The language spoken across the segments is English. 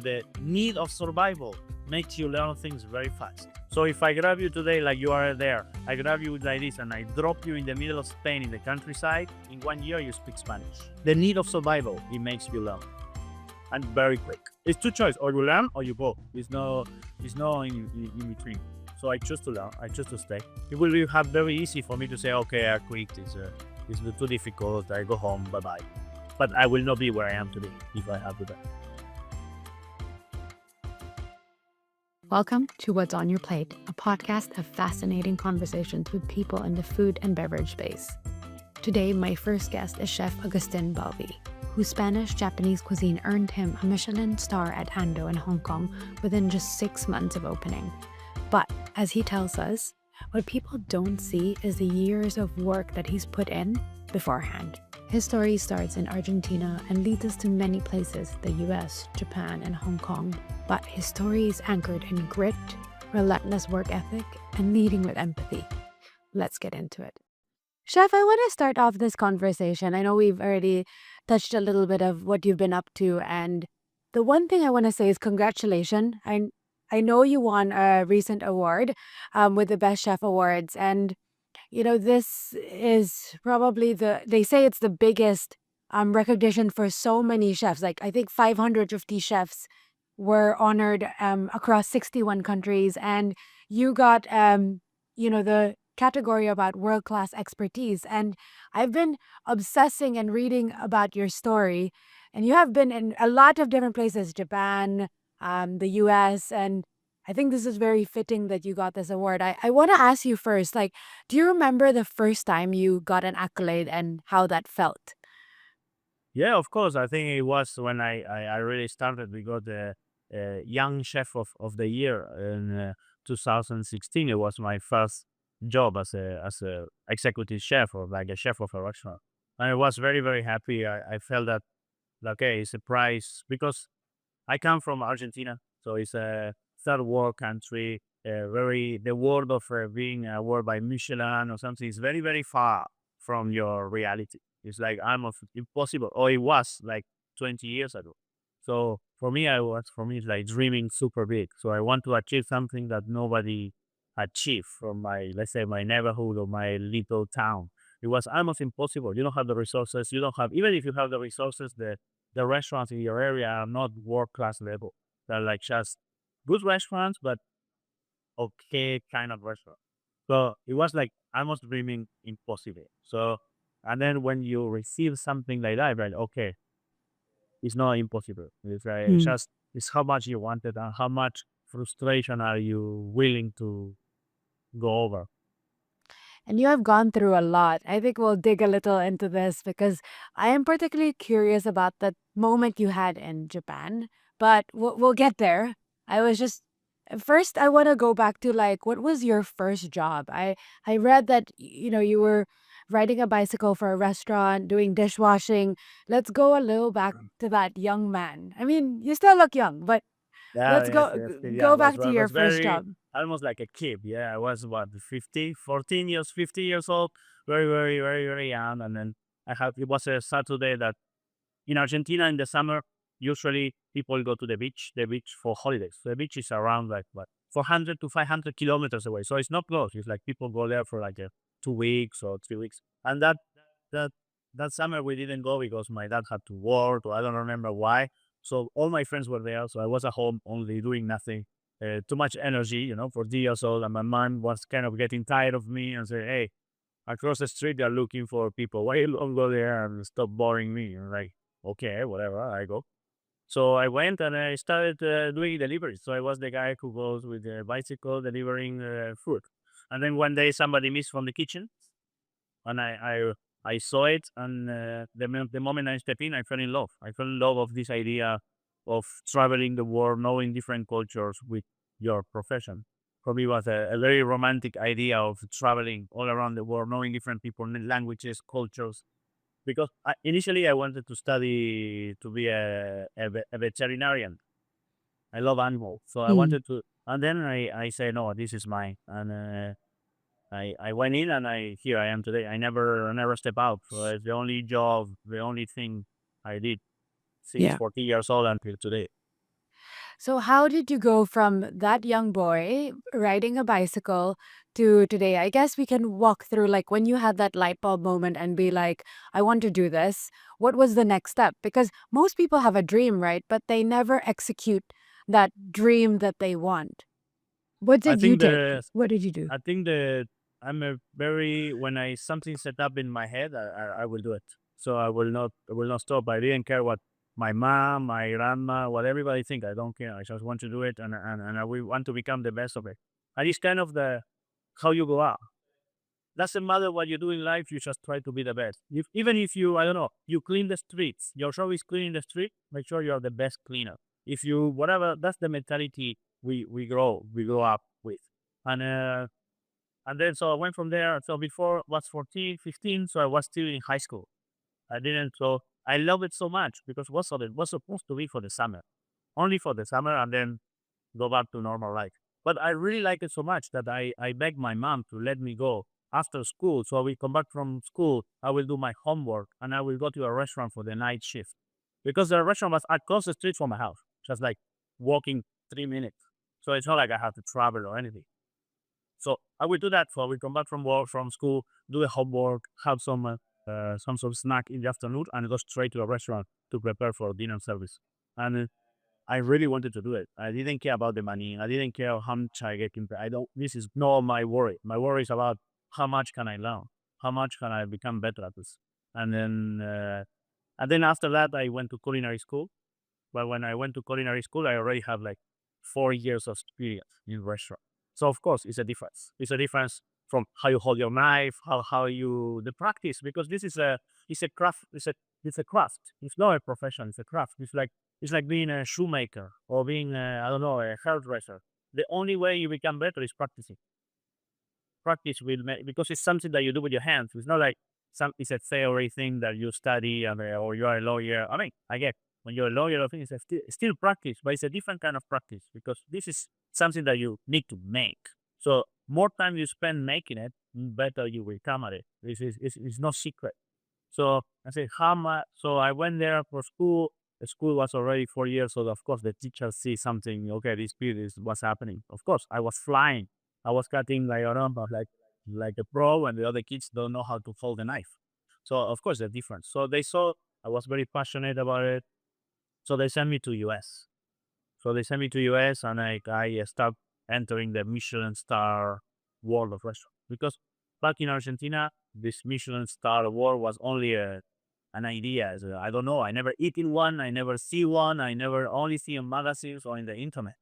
The need of survival makes you learn things very fast. So if I grab you today like you are there, I grab you like this and I drop you in the middle of Spain in the countryside, in 1 year you speak Spanish. The need of survival, it makes you learn. And very quick. It's two choices, or you learn or you go. It's no in between. So I choose to learn, I choose to stay. It will be very easy for me to say, okay, I quit, it's too difficult, I go home, bye-bye. But I will not be where I am today if I have to that. Welcome to What's on Your Plate, a podcast of fascinating conversations with people in the food and beverage space. Today, my first guest is Chef Agustin Balbi, whose Spanish-Japanese cuisine earned him a Michelin-star at Ando in Hong Kong within just 6 months of opening. But, as he tells us, what people don't see is the years of work that he's put in beforehand. His story starts in Argentina and leads us to many places, the US, Japan, and Hong Kong. But his story is anchored in grit, relentless work ethic, and leading with empathy. Let's get into it. Chef, I want to start off this conversation. I know we've already touched a little bit of what you've been up to, and the one thing I want to say is congratulations. I know you won a recent award with the Best Chef Awards, and you know, this is probably they say it's the biggest recognition for so many chefs. Like, I think 550 chefs were honored across 61 countries. And you got, the category about world-class expertise. And I've been obsessing and reading about your story. And you have been in a lot of different places, Japan, the US, and I think this is very fitting that you got this award. I want to ask you first, like, do you remember the first time you got an accolade and how that felt? Yeah, of course. I think it was when I really started. We got the Young Chef of the Year in 2016. It was my first job as a executive chef or like a chef of a restaurant. And I was very, very happy. I felt that, okay, it's a prize because I come from Argentina, so it's a third world country. The word of being awarded by Michelin or something is very, very far from your reality. It's like almost impossible, or it was like 20 years ago. So for me, it's like dreaming super big. So I want to achieve something that nobody achieved from my, let's say, my neighborhood or my little town. It was almost impossible. You don't have the resources. You don't have, even if you have the resources, the restaurants in your area are not world class level. They're like just good restaurants, but okay kind of restaurant. So it was like almost dreaming impossible. So and then when you receive something like that, right? Okay, it's not impossible. It's right. It's Mm. just it's how much you want it and how much frustration are you willing to go over. And you have gone through a lot. I think we'll dig a little into this because I am particularly curious about that moment you had in Japan, but we'll get there. I was just first I want to go back to like what was your first job? I read that you were riding a bicycle for a restaurant, doing dishwashing. Let's go a little back to that young man. I mean, you still look young, but Yeah, let's yes, go yes, still go young. back to your Was first very job. almost like a kid. Yeah, I was what 50, 14 years, 50 years old, very, very, very, very young. And then it was a Saturday that in Argentina in the summer, usually people go to the beach for holidays. The beach is around like what 400 to 500 kilometers away, so it's not close. It's like people go there for like 2 weeks or 3 weeks. And that that summer we didn't go because my dad had to work, or I don't remember why. So all my friends were there, so I was at home only doing nothing. Too much energy, 40 years old, and my mom was kind of getting tired of me and said, "Hey, across the street they're looking for people. Why you don't go there and stop boring me?" And like, okay, whatever, I go. So I went and I started doing deliveries. So I was the guy who goes with the bicycle delivering food. And then one day somebody missed from the kitchen, and I saw it. And the moment I stepped in, I fell in love. I fell in love of this idea of traveling the world, knowing different cultures with your profession. For me, it was a very romantic idea of traveling all around the world, knowing different people, languages, cultures, because initially I wanted to study to be a veterinarian. I love animals, so I Mm. wanted to. And then I say no, this is mine, and I went in, and I am today. I never step out. So it's the only job, the only thing I did since Yeah. 40 years old until today. So, how did you go from that young boy riding a bicycle to today? I guess we can walk through like when you had that light bulb moment and be like, I want to do this. What was the next step? Because most people have a dream, right? But they never execute that dream that they want. What I did you think take? the What did you do? I think that I'm a very when I something set up in my head, I will do it. So I will not stop. I didn't care what my mom, my grandma, what everybody think. I don't care. I just want to do it, and I will want to become the best of it. And it's kind of the how you go out. Doesn't matter what you do in life. You just try to be the best. Even if you, I don't know, you clean the streets. Your job is cleaning the street. Make sure you are the best cleaner. If you whatever, that's the mentality we grow up with. And and then so I went from there. So before I was 14, 15, so I was still in high school. I didn't so I love it so much because it was supposed to be for the summer. Only for the summer and then go back to normal life. But I really like it so much that I begged my mom to let me go after school. So I will come back from school, I will do my homework and I will go to a restaurant for the night shift. Because the restaurant was across the street from my house, just like walking 3 minutes. So it's not like I have to travel or anything. So I will do that. So I will come back from work, from school, do the homework, have some sort of snack in the afternoon, and go straight to a restaurant to prepare for dinner service. And I really wanted to do it. I didn't care about the money. I didn't care how much I get. I don't. This is not my worry. My worry is about how much can I learn, how much can I become better at this. And then, uh, and then after that, I went to culinary school. But when I went to culinary school, I already have like 4 years of experience in restaurant. So of course, it's a difference. It's a difference from how you hold your knife, how you the practice because this is a it's a craft. It's a craft. It's not a profession. It's a craft. It's like being a shoemaker or being I don't know a hairdresser. The only way you become better is practicing. Practice will make because it's something that you do with your hands. It's not like it's a theory thing that you study or you are a lawyer. I mean, I get when you're a lawyer, I think it's still practice, but it's a different kind of practice because this is something that you need to make. So more time you spend making it, better you will come at it. This is it's no secret. So I said, how much? So I went there for school. The school was already 4 years old. Of course, the teacher see something. Okay, this period is what's happening. Of course, I was flying. I was cutting like a rumba, like a pro, and the other kids don't know how to hold a knife. So of course, the difference. So they saw I was very passionate about it. So they sent me to US. So they sent me to US, and I start entering the Michelin-star world of restaurant because back in Argentina, this Michelin-star world was only an idea. So I don't know. I never eaten one. I never see one. I never only see in magazines or in the internet.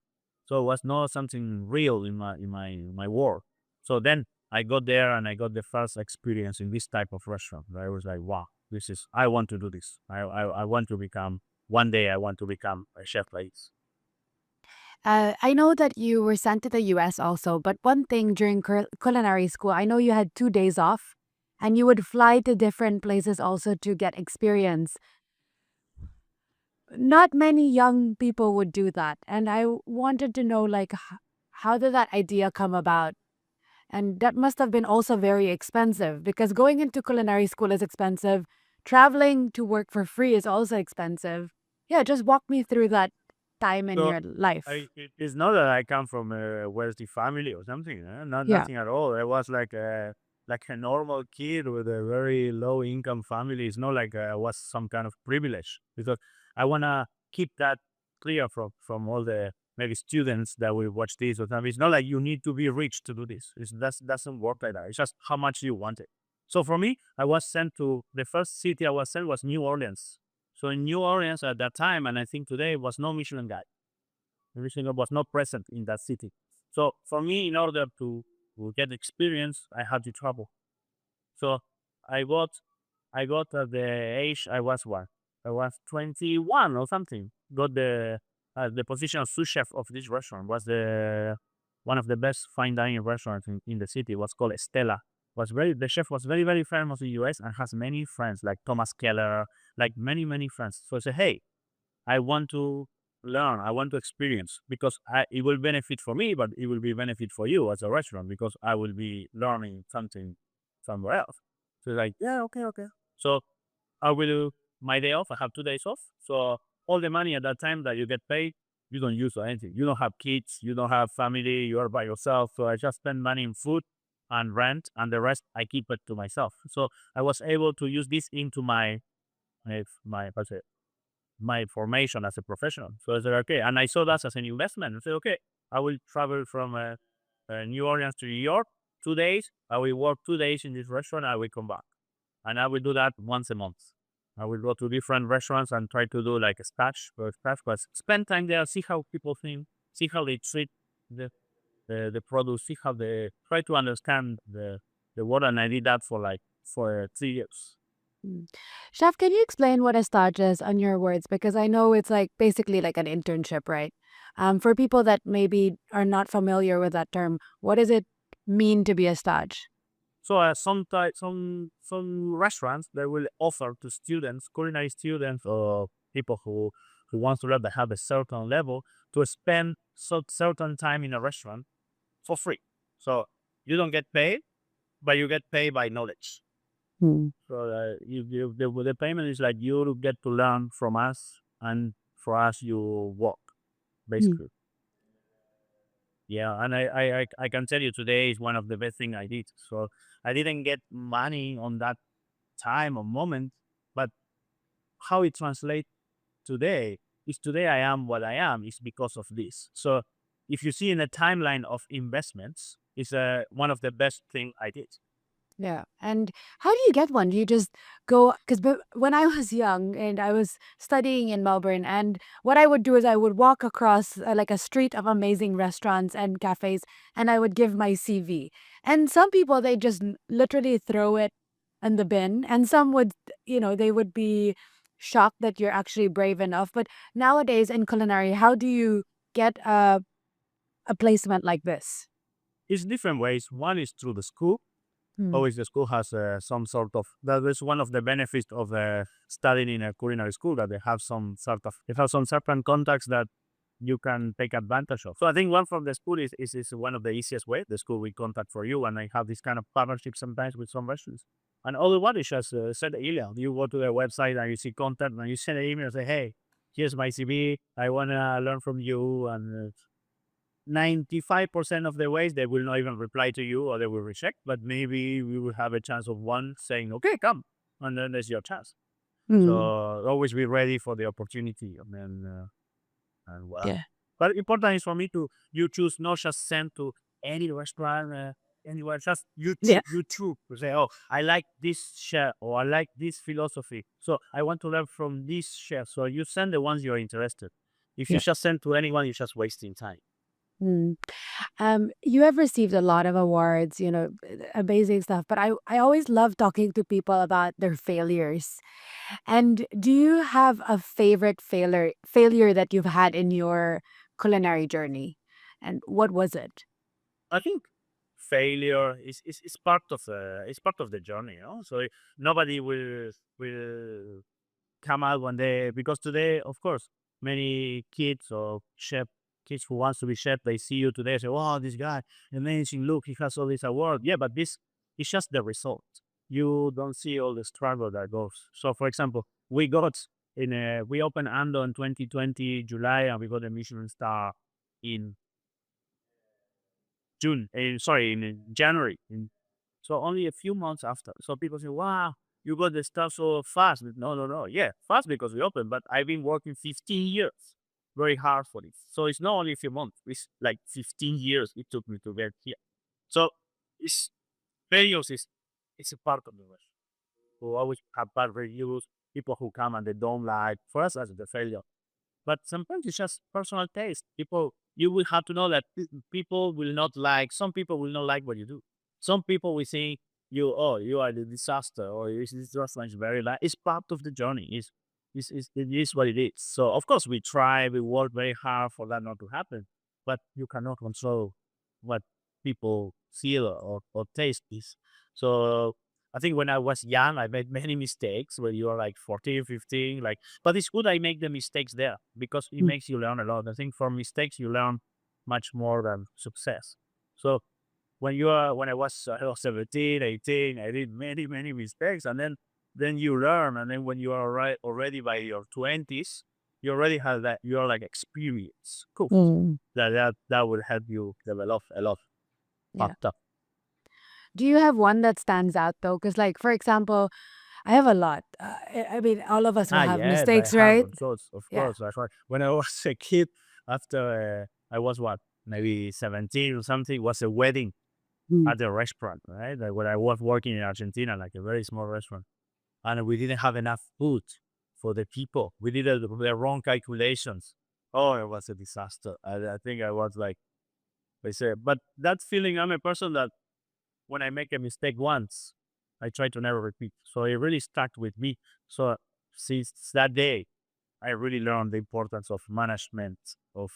So it was not something real in my world. So then I got there and I got the first experience in this type of restaurant. I was like, wow, this is. I want to do this. I want to become one day. I want to become a chef like this. I know that you were sent to the US also, but one thing during culinary school, I know you had 2 days off and you would fly to different places also to get experience. Not many young people would do that. And I wanted to know, like, how did that idea come about? And that must have been also very expensive because going into culinary school is expensive. Traveling to work for free is also expensive. Yeah, just walk me through that time in So your life. it's not that I come from a wealthy family or something. Not Yeah. nothing at all. I was like a normal kid with a very low income family. It's not like I was some kind of privilege because I wanna keep that clear from all the maybe students that will watch this or something. It's not like you need to be rich to do this. That doesn't work like that. It's just how much you want it. So for me, I was sent to the first city I was sent was New Orleans. So in New Orleans at that time, and I think today, was no Michelin guide. Michelin was not present in that city. So for me, in order to get experience, I had to travel. So I got I got at the age I was what? I was 21 or something. Got the position of sous chef of this restaurant. Was the one of the best fine dining restaurants in the city. It was called Estela. Was very the chef was very famous in the US and has many friends like Thomas Keller, like many friends. So I said, hey, I want to learn. I want to experience because it will benefit for me, but it will be benefit for you as a restaurant because I will be learning something somewhere else. So like, yeah, okay. So I will do my day off. I have 2 days off. So all the money at that time that you get paid, you don't use anything. You don't have kids, you don't have family, you are by yourself. So I just spend money in food and rent, and the rest I keep it to myself. So I was able to use this into what's it, my formation as a professional. So I said, okay, and I saw that as an investment. I said, okay, I will travel from New Orleans to New York 2 days. I will work 2 days in this restaurant. I will come back, and I will do that once a month. I will go to different restaurants and try to do like a scratch, but spend time there, see how people think, see how they treat the the product, see how they try to understand the world. And I did that for 3 years. Mm. Chef, can you explain what a stage is on your words? Because I know it's like basically like an internship, right? For people that maybe are not familiar with that term, what does it mean to be a stage? So some restaurants they will offer to students, culinary students, or people who wants to learn that have a certain level to spend certain time in a restaurant for free. So you don't get paid, but you get paid by knowledge. Hmm. So the payment is like you get to learn from us, and for us you work Hmm. basically. Yeah, and I can tell you today is one of the best thing I did. So I didn't get money on that time or moment, but how it translates today is today I am what I am is because of this. So if you see in the timeline of investments, is one of the best thing I did. Yeah. And how do you get one? Do you just go? Because when I was young and I was studying in Melbourne, and what I would do is I would walk across like a street of amazing restaurants and cafes, and I would give my CV. And some people, they just literally throw it in the bin, and some would, they would be shocked that you're actually brave enough. But nowadays in culinary, how do you get a placement like this? It's different ways. One is through the school. Hmm. Always the school has some sort of that is one of the benefits of studying in a culinary school that they have some certain contacts that you can take advantage of. So I think one from the school is one of the easiest way. The school will contact for you, and I have this kind of partnership sometimes with some restaurants. And other one is just send an email. You go to their website and you see contact, and you send an email and say, "Hey, here's my CV. I wanna learn from you." And 95% of the ways they will not even reply to you or they will reject, but maybe we will have a chance of one saying, okay, come. And then there's your chance. So Hmm. always be ready for the opportunity. And well, Yeah. but important is for me to, you choose not just send to any restaurant, anywhere, just Yeah. you choose to say, oh, I like this chef or I like this philosophy. So I want to learn from this chef. So you send the ones you're interested. If you Yeah. just send to anyone, you're just wasting time. Hmm. You have received a lot of awards, amazing stuff. But I always love talking to people about their failures. And do you have a favorite failure that you've had in your culinary journey? And what was it? I think failure is part of the journey, So nobody will come out one day because today, of course, many kids or kids who wants to be chef, they see you today, say, "Wow, this guy, amazing! Look, he has all this award." Yeah, but this is just the result. You don't see all the struggle that goes. So, for example, we opened Ando in 2020 July, and we got a Michelin-star in in January. So only a few months after. So people say, wow, you got the stuff so fast. No, no, no. Yeah, fast because we opened, but I've been working 15 years very hard for this. So it's not only a few months, it's like 15 years it took me to get here. So it's failures is it's a part of the rest. We always have bad reviews, people who come and they don't like. For us, that's the failure. But sometimes it's just personal taste. You will have to know that people will not like, some people will not like what you do. Some people will say you are the disaster, or this restaurant is very like, it's part of the journey. It is what it is. So of course we work very hard for that not to happen, but you cannot control what people feel or taste this. So I think when I was young, I made many mistakes when you are like 14, 15, like, but it's good I make the mistakes there because it Mm. makes you learn a lot. I think from mistakes you learn much more than success. So when I was 17, 18, I did many, many mistakes, and then you learn. And then when you are already by your 20s, you already have that. You're like experienced cooked. Mm, That would help you develop a lot yeah. faster. Do you have one that stands out though? Because, like, for example, I have a lot. I mean, all of us will Ah, have yes, I mistakes, have, right? of course, of Yeah. course. That's right. When I was a kid, after I was what, maybe 17 or something, was a wedding Mm. at the restaurant, right? Like when I was working in Argentina, like a very small restaurant, and we didn't have enough food for the people. We did the wrong calculations. Oh, it was a disaster. I think I was like, I said, but that feeling, I'm a person that when I make a mistake once, I try to never repeat. So it really stuck with me. So since that day, I really learned the importance of management of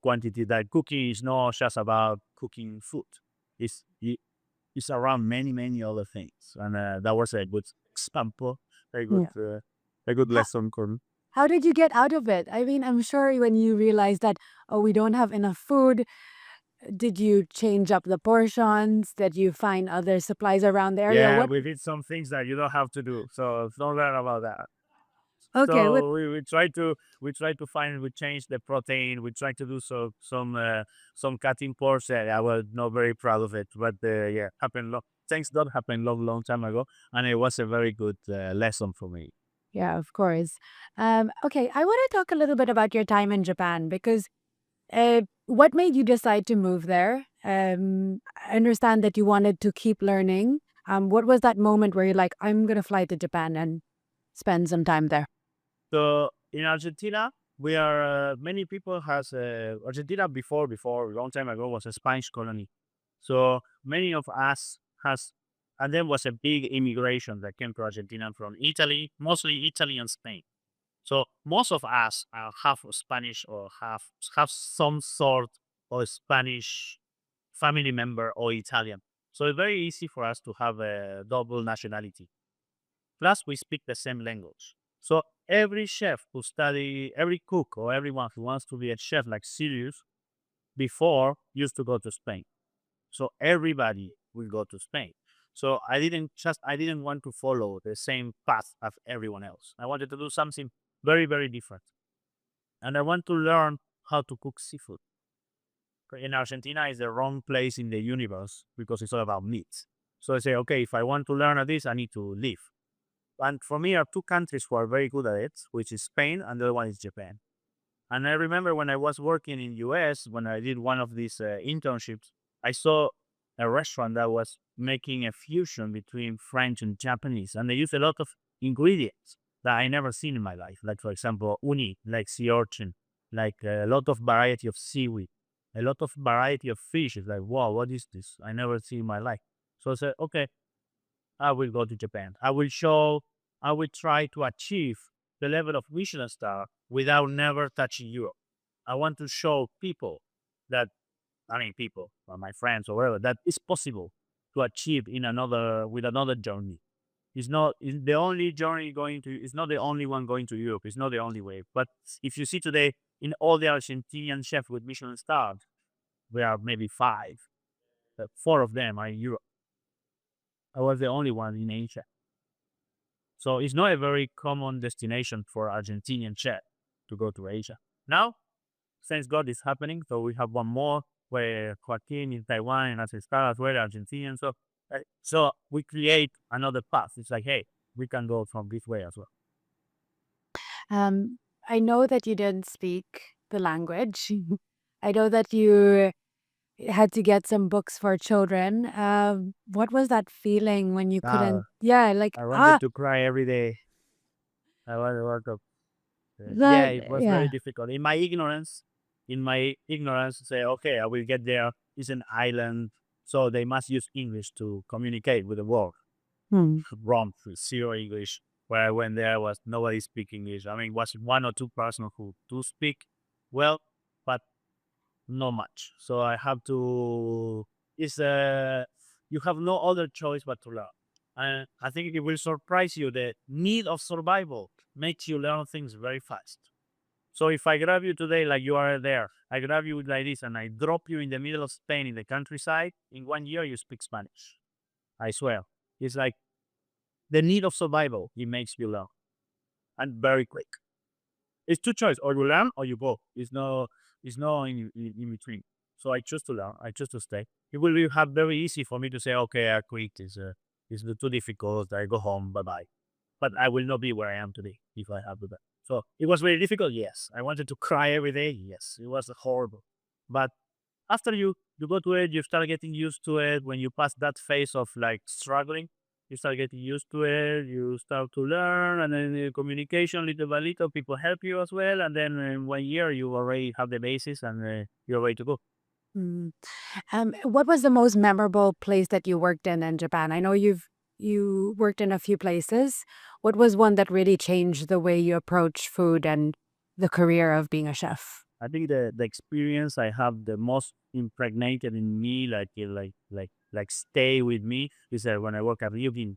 quantity. That cooking is not just about cooking food. It's around many other things, and that was a good example, a good Yeah. a good How, lesson for me. how did you get out of it? I mean, I'm sure when you realized that, oh, we don't have enough food, did you change up the portions? Did you find other supplies around the area? Yeah, What? we did some things that you don't have to do, so don't learn about that. Okay. What? So we change the protein. We try to do some cutting portion. I was not very proud of it, but yeah, happened. Things that happened long time ago, and it was a very good lesson for me. Yeah, of course. Okay, I want to talk a little bit about your time in Japan because what made you decide to move there? I understand that you wanted to keep learning. What was that moment where you're like, I'm going to fly to Japan and spend some time there? So in Argentina, we are many people has Argentina before a long time ago was a Spanish colony. So many of us has, and then was a big immigration that came to Argentina from Italy, mostly Italy and Spain. So most of us are half Spanish or have some sort of Spanish family member or Italian. So it's very easy for us to have a double nationality. Plus, we speak the same language. So every chef who study, every cook or everyone who wants to be a chef, like serious, before used to go to Spain. So everybody will go to Spain. So I didn't want to follow the same path as everyone else. I wanted to do something very different. And I want to learn how to cook seafood. In Argentina is the wrong place in the universe because it's all about meat. So I say, okay, if I want to learn this, I need to leave. And for me, are two countries who are very good at it, which is Spain and the other one is Japan. And I remember when I was working in US, when I did one of these internships, I saw a restaurant that was making a fusion between French and Japanese, and they use a lot of ingredients that I never seen in my life. Like for example, uni, like sea urchin, like a lot of variety of seaweed, a lot of variety of fish. It's like, wow, what is this? I never see in my life. So I said, okay, I will go to Japan. I will try to achieve the level of Michelin-star without never touching Europe. I want to show people that, I mean, people, or my friends or whatever, that it's possible to achieve in another, with another journey. It's not it's the only journey going to, it's not the only one going to Europe. It's not the only way. But if you see today in all the Argentinian chefs with Michelin stars, there are maybe five, four of them are in Europe. I was the only one in Asia. So it's not a very common destination for Argentinian chef to go to Asia. Now, thanks God it's happening. So we have one more where Joaquin in Taiwan and Ancestral as well, Argentinian. So we create another path. It's like, hey, we can go from this way as well. Um, I know that you didn't speak the language. I know that you had to get some books for children. What was that feeling when you Now couldn't? Yeah, like, I wanted to cry every day. I was yeah, that, it was very yeah. difficult. In my ignorance, say, okay, I will get there. It's an island, so they must use English to communicate with the world. Hmm. Wrong, zero English. Where I went there was nobody speak English. I mean, was one or two person who do speak well, but not much. So I have to. It's you have no other choice but to learn. And I think it will surprise you. The need of survival makes you learn things very fast. So if I grab you today, like you are there, I grab you like this, and I drop you in the middle of Spain in the countryside. In 1 year, you speak Spanish. I swear. It's like the need of survival. It makes you learn, and very quick. It's two choices: or you learn or you go. It's no in between. So I choose to learn. I choose to stay. It will be have very easy for me to say, okay, I quit. It's too difficult. I go home. Bye bye. But I will not be where I am today if I have to that. So it was very difficult. Yes, I wanted to cry every day. Yes, it was horrible. But after you go to it, you start getting used to it. When you pass that phase of like struggling, you start getting used to it. You start to learn, and then communication little by little. People help you as well, and then in 1 year you already have the basis, and you're ready to go. Mm. What was the most memorable place that you worked in Japan? I know you worked in a few places. What was one that really changed the way you approach food and the career of being a chef? I think the experience I have the most impregnated in me, like stay with me, is that when I work at Ryugin.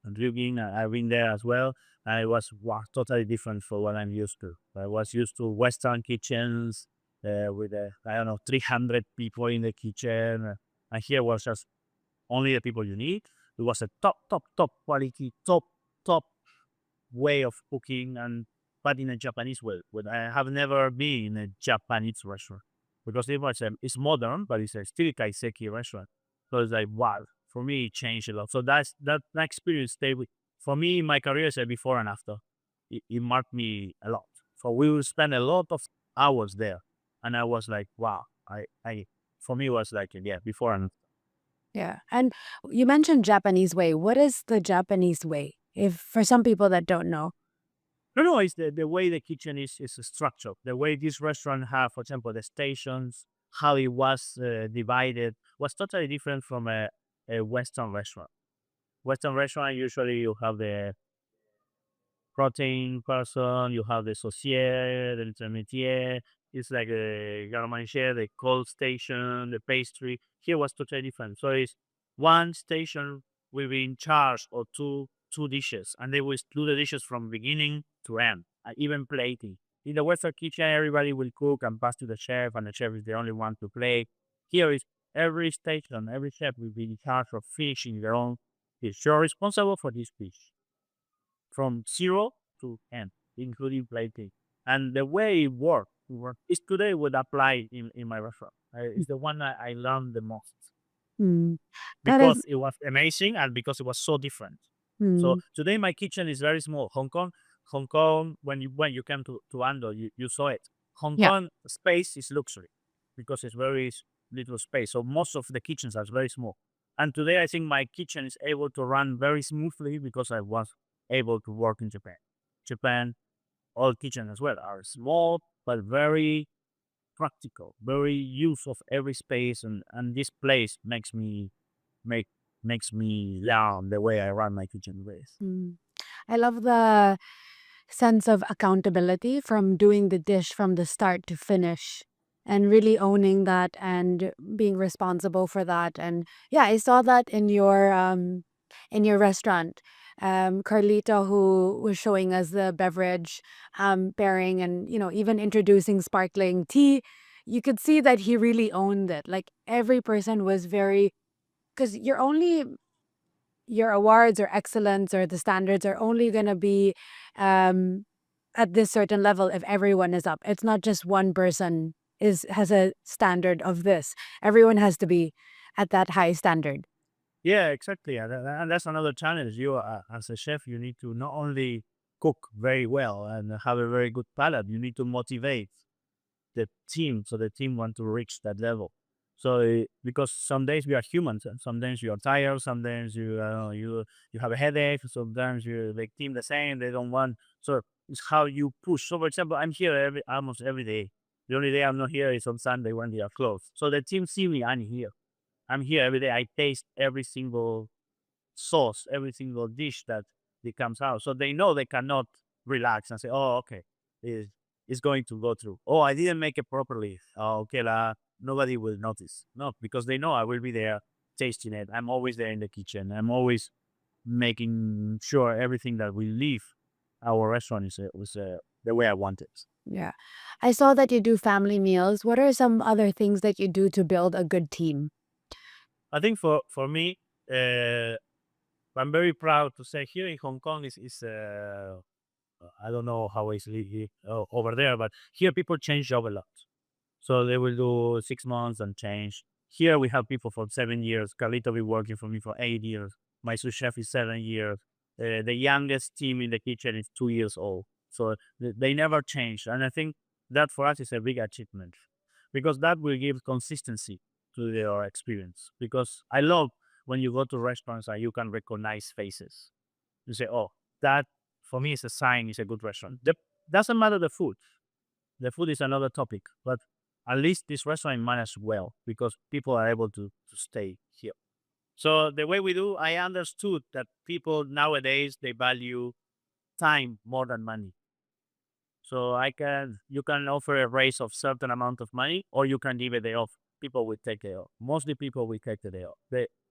And Ryugin, I've been there as well. And it was wow, totally different for what I'm used to. I was used to Western kitchens with I don't know 300 people in the kitchen, and here was just only the people you need. It was a top quality, top way of cooking, and but in a Japanese way. When I have never been in a Japanese restaurant because it's modern, but it's a still kaiseki restaurant. So it's like wow, for me it changed a lot. So that experience stayed with for me in my career. Is a before and after. It marked me a lot. So we will spend a lot of hours there, and I was like, wow. I for me it was like yeah, before and Yeah. And you mentioned Japanese way. What is the Japanese way? If for some people that don't know. no, it's the way the kitchen is structured. The way this restaurant have, for example, the stations, how it was divided was totally different from a Western restaurant. Western restaurant usually you have the protein person, you have the saucier, the intermediate. It's like a garde-manger, the cold station, the pastry. Here was totally different. So it's one station will be in charge of two dishes, and they will do the dishes from beginning to end, even plating. In the Western kitchen, everybody will cook and pass to the chef, and the chef is the only one to plate. Here is every station, every chef will be in charge of finishing their own dish. You're responsible for this dish from zero to end, including plating. And the way it work is today would apply in my restaurant. It's the one I learned the most Mm. That is because it was amazing and because it was so different. So mm, today my kitchen is very small. Hong Kong, when you came to Ando, you saw it. Hong yeah. Kong space is luxury because it's very little space. So most of the kitchens are very small. And today I think my kitchen is able to run very smoothly because I was able to work in Japan. Japan, all kitchens as well are small but very practical, very use of every space, and this place make makes me learn the way I run my kitchen ways. Mm. I love the sense of accountability from doing the dish from the start to finish and really owning that and being responsible for that. And yeah, I saw that in your restaurant. Carlito, who was showing us the beverage pairing and even introducing sparkling tea, you could see that he really owned it. Like every person was very, because your awards or excellence or the standards are only going to be um, at this certain level if everyone is up. It's not just one person has a standard of this. Everyone has to be at that high standard. Yeah, exactly. And that's another challenge. You, as a chef, you need to not only cook very well and have a very good palate, you need to motivate the team so the team want to reach that level. So because some days we are humans, and sometimes you are tired, sometimes you have a headache, sometimes you like team the same, they don't want. So it's how you push. So for example, I'm here almost every day. The only day I'm not here is on Sunday when they are closed. So the team see me, I'm here. I'm here every day. I taste every single sauce, every single dish that it comes out. So they know they cannot relax and say, "Oh, okay, it's going to go through." Oh, I didn't make it properly. Oh, okay, nobody will notice. No, because they know I will be there tasting it. I'm always there in the kitchen. I'm always making sure everything that we leave our restaurant was the way I want it. Yeah. I saw that you do family meals. What are some other things that you do to build a good team? I think for me, uh, I'm very proud to say here in Hong Kong is I don't know how it's over there, but here people change job a lot. So they will do 6 months and change. Here we have people for 7 years. Carlito be working for me for 8 years. My sous chef is 7 years. The youngest team in the kitchen is 2 years old. So they never change. And I think that for us is a big achievement because that will give consistency to their experience. Because I love when you go to restaurants and you can recognize faces. You say, oh, that for me is a sign it's a good restaurant. Doesn't matter the food. The food is another topic, but at least this restaurant managed well because people are able to stay here. So the way we do, I understood that people nowadays they value time more than money. So you can offer a raise of certain amount of money, or you can give a day off. People will take a day off. Mostly people will take the day off.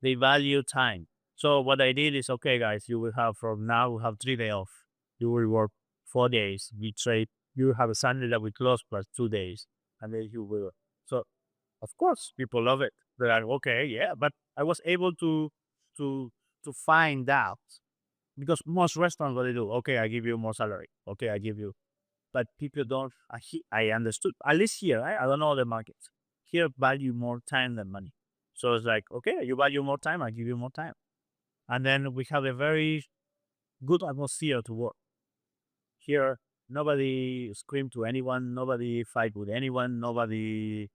They value time. So what I did is, okay, guys, you will have from now we have 3 days off. You will work 4 days. We trade. You have a Sunday that we close plus 2 days, and then you will. So of course, people love it. They're like, okay, yeah, but I was able to to find out because most restaurants what they do, okay, I give you more salary. Okay, I give you but people don't. I understood at least here. I don't know the markets here value more time than money. So it's like okay, you value more time, I give you more time, and then we have a very good atmosphere to work here. Nobody scream to anyone. Nobody fight with anyone. Nobody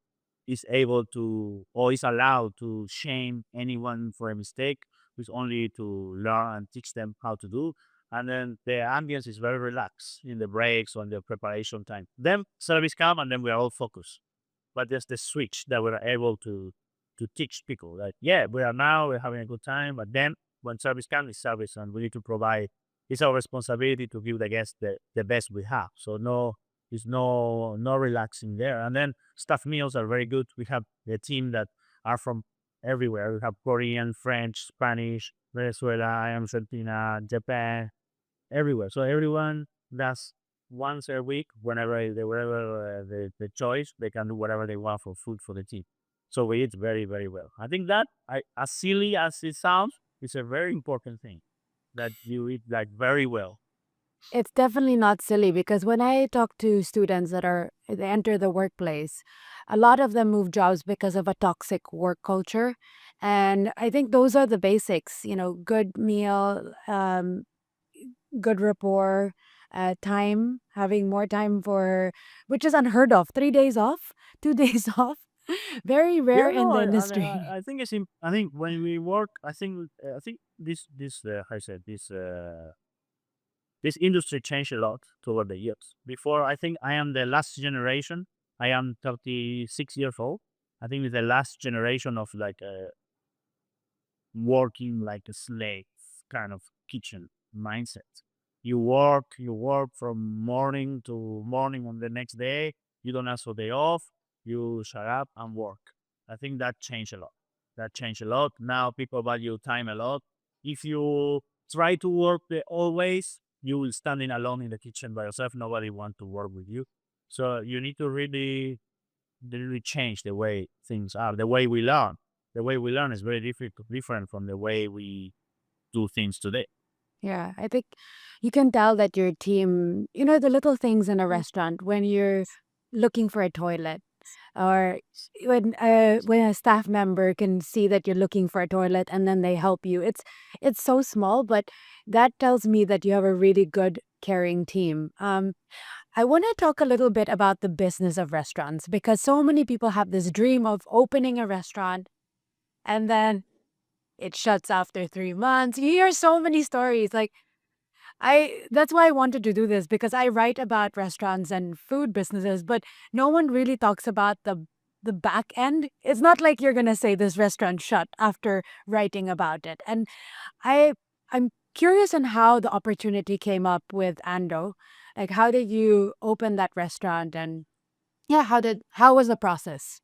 is able to or is allowed to shame anyone for a mistake. It's only to learn and teach them how to do. And then the ambience is very relaxed in the breaks or in the preparation time. Then service come and then we are all focused. But there's the switch that we're able to teach people that yeah, we're having a good time, but then when service comes, it's service and we need to provide it's our responsibility to give the guests the best we have. So there's no relaxing there. And then staff meals are very good. We have the team that are from everywhere. We have Korean, French, Spanish, Venezuela, Argentina, Japan, everywhere. So everyone does once a week, wherever the choice, they can do whatever they want for food for the team. So we eat very, very well. I think that, as silly as it sounds, is a very important thing that you eat like very well. It's definitely not silly because when I talk to students they enter the workplace, a lot of them move jobs because of a toxic work culture. And I think those are the basics, good meal, good rapport, time, having more time which is unheard of. 3 days off, 2 days off, very rare Yeah, in no, the I industry. think I think when we work, I think how I said this industry changed a lot over the years. Before, I think I am the last generation. I am 36 years old. I think it's the last generation of like working like a slave kind of kitchen mindset. You work from morning to morning on the next day. You don't ask for day off. You shut up and work. I think that changed a lot. That changed a lot. Now people value time a lot. If you try to work always, you will standing alone in the kitchen by yourself. Nobody want to work with you. So you need to really change the way things are, the way we learn. The way we learn is very different from the way we do things today. Yeah, I think you can tell that your team, the little things in a restaurant when you're looking for a toilet or when a staff member can see that you're looking for a toilet and then they help you. It's so small, but that tells me that you have a really good caring team. I want to talk a little bit about the business of restaurants because so many people have this dream of opening a restaurant and then it shuts after 3 months. You hear so many stories. Like that's why I wanted to do this because I write about restaurants and food businesses, but no one really talks about the back end. It's not like you're gonna say this restaurant shut after writing about it. And I I'm curious on how the opportunity came up with Ando. Like how did you open that restaurant and yeah, how was the process?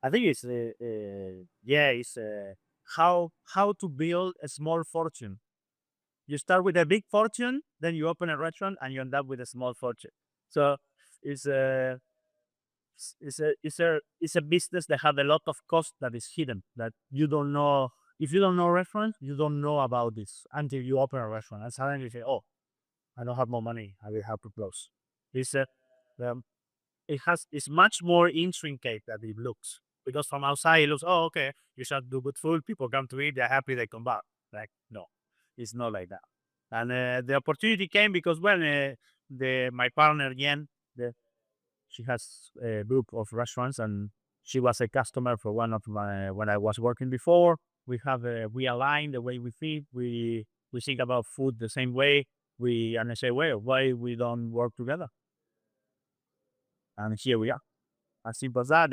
I think it's yeah, it's how to build a small fortune. You start with a big fortune, then you open a restaurant, and you end up with a small fortune. So it's a it's a business that has a lot of cost that is hidden that you don't know. If you don't know restaurants, you don't know about this until you open a restaurant and suddenly you say, "Oh, I don't have more money. I will have to close. It's um, it's much more intricate than it looks, because from outside it looks, oh, okay, you should do good food. People come to eat. They're happy. They come back. Like, no, it's not like that. And the opportunity came because when the my partner Yen, the she has a group of restaurants, and she was a customer for one of my when I was working before. We align the way we feed. We think about food the same way. And I say, well, why we don't work together? And here we are. As simple as that.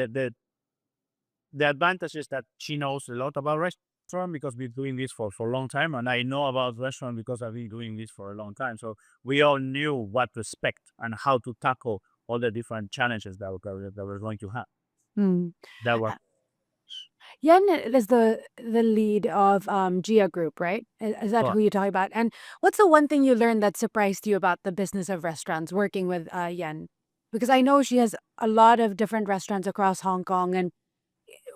The advantage is that she knows a lot about restaurant because we've been doing this for a long time, and I know about restaurant because I've been doing this for a long time. So we all knew what to expect and how to tackle all the different challenges that we're going to have. Hmm. That were Uh, Yen is the lead of Gia Group, right? Is that who correct. you're talking about? And what's the one thing you learned that surprised you about the business of restaurants working with Yen? Because I know she has a lot of different restaurants across Hong Kong, and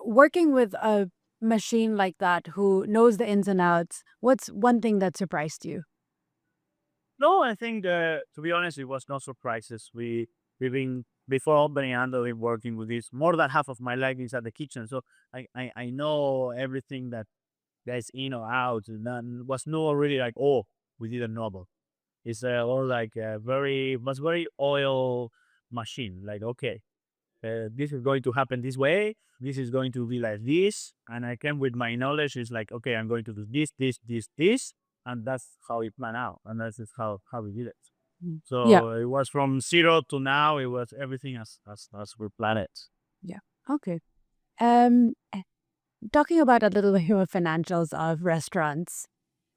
working with a machine like that who knows the ins and outs, what's one thing that surprised you? No, I think to be honest, it was no surprises. We've been before opening Ando, been working with this more than half of my life is at the kitchen, so I know everything that's in or out. And then was no really like, oh, we didn't know about. It's all like very oil machine. Like, okay, this is going to happen this way. This is going to be like this, and I came with my knowledge. It's like, okay, I'm going to do this, and that's how it planned out, and that's just how we did it. Mm. Yeah. So it was from zero to now. It was everything as we planned it. Yeah. Okay. Um, eh, Talking about a little bit of financials of restaurants,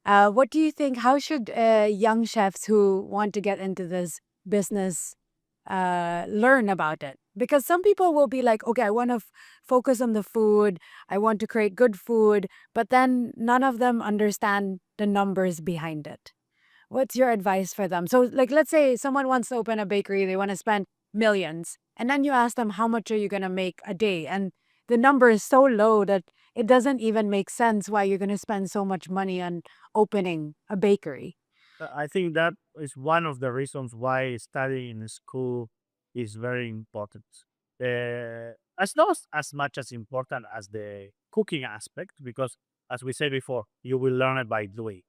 what do you think? How should young chefs who want to get into this business learn about it? Because some people will be like, okay, I want to focus on the food, I want to create good food, but then none of them understand the numbers behind it. What's your advice for them? So, like, let's say someone wants to open a bakery, they want to spend millions, and then you ask them, how much are you going to make a day? And the number is so low that it doesn't even make sense why you're going to spend so much money on opening a bakery. I think that is one of the reasons why studying in school is very important. It's not as much as important as the cooking aspect because, as we said before, you will learn it by doing.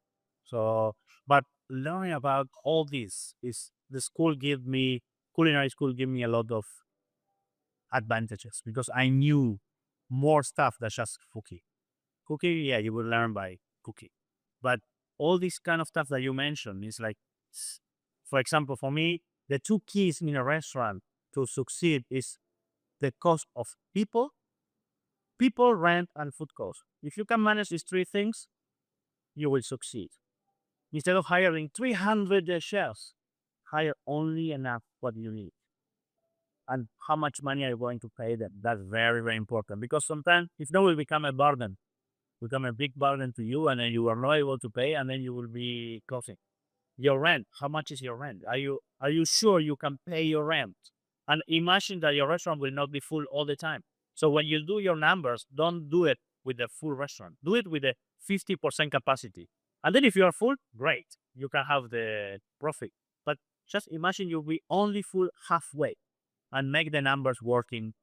So, but learning about all this is the school give me culinary school give me a lot of advantages because I knew more stuff than just cooking. Cooking, yeah, you will learn by cooking. But all this kind of stuff that you mentioned is like, for example, for me, the two keys in a restaurant to succeed is the cost of people, rent, and food cost. If you can manage these three things, you will succeed. Instead of hiring 300 chefs, hire only enough what you need. And how much money are you going to pay them? That's very, very important because sometimes if not, it will become a big burden to you, and then you are not able to pay, and then you will be closing. Your rent. How much is your rent? Are you sure you can pay your rent? And imagine that your restaurant will not be full all the time. So when you do your numbers, don't do it with the full restaurant. Do it with a 50% capacity. And then if you are full, great. You can have the profit. But just imagine you'll be only full halfway and make the numbers working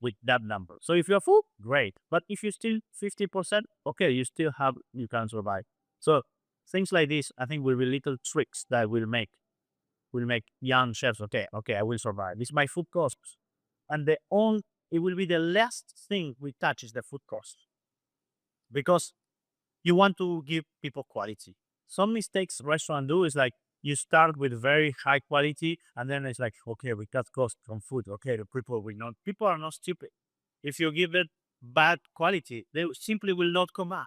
with that number. So if you're full, great. But if you still 50%, okay, you can survive. So things like this, I think will be little tricks that will make young chefs, okay, I will survive. This is my food costs. And it will be the last thing we touch is the food cost. Because you want to give people quality. Some mistakes restaurant do is like you start with very high quality and then it's like, okay, we cut cost from food. Okay, the people are not stupid. If you give it bad quality, they simply will not come back.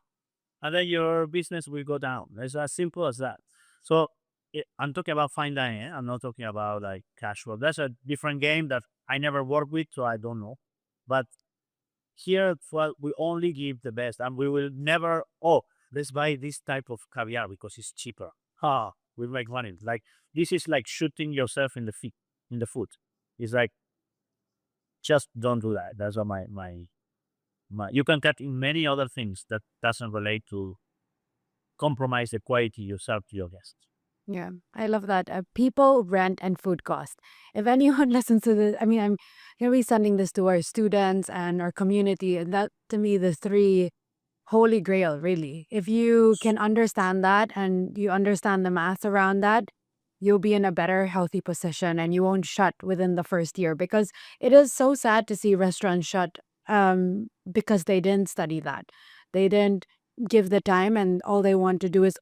And then your business will go down. It's as simple as that. So I'm talking about fine dining. I'm not talking about like casual. That's a different game that I never worked with, so I don't know. But here, well, we only give the best, and we will never. Oh, let's buy this type of caviar because it's cheaper. Ha, we make money. Like this is like shooting yourself in the feet, in the foot. It's like just don't do that. That's what my. You can cut in many other things that doesn't relate to compromise the quality you serve to your guests. Yeah, I love that. People, rent, and food cost. If anyone listens to this, I mean, I'm going to be sending this to our students and our community. And that, to me, the three holy grail, really. If you can understand that and you understand the math around that, you'll be in a better, healthy position and you won't shut within the first year because it is so sad to see restaurants shut because they didn't study that. They didn't give the time and all they want to do is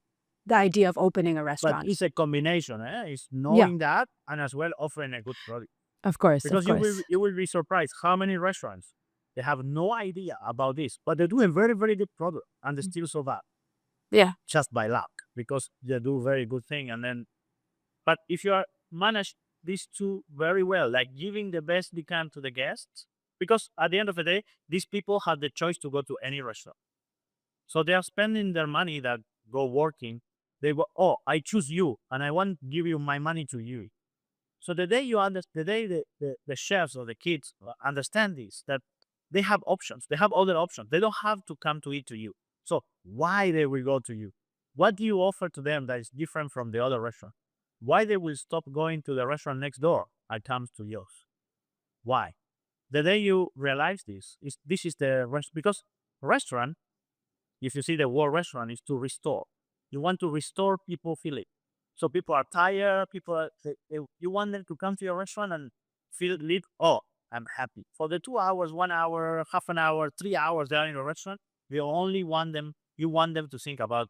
the idea of opening a But restaurant. it's a combination. It's Yeah, knowing that and as well offering a good product. of course, of Because you will course. you will be surprised how many restaurants they have no idea about this, but they do a very very good product and they still survive Yeah. just by luck because they do very good thing. And then, but if you are manage these two very well, like giving the best you can to the guests, because at the end of the day, these people have the choice to go to any restaurant, so they are spending their money that go working. They go, oh, I choose you, and I want to give you my money to you. So the day you understand, the day the chefs or the kids understand this, that they have options, they have other options. They don't have to come to eat to you. So why they will go to you? What do you offer to them that is different from the other restaurant? Why they will stop going to the restaurant next door and comes to yours? Why? The day you realize this is the rest because restaurant, if you see the word restaurant, is to restore. You want to restore people feeling. So people are tired. People are, you want them to come to your restaurant and feel live. Oh, I'm happy for the 2 hours, 1 hour, half an hour, 3 hours they are in the restaurant. You only want them. You want them to think about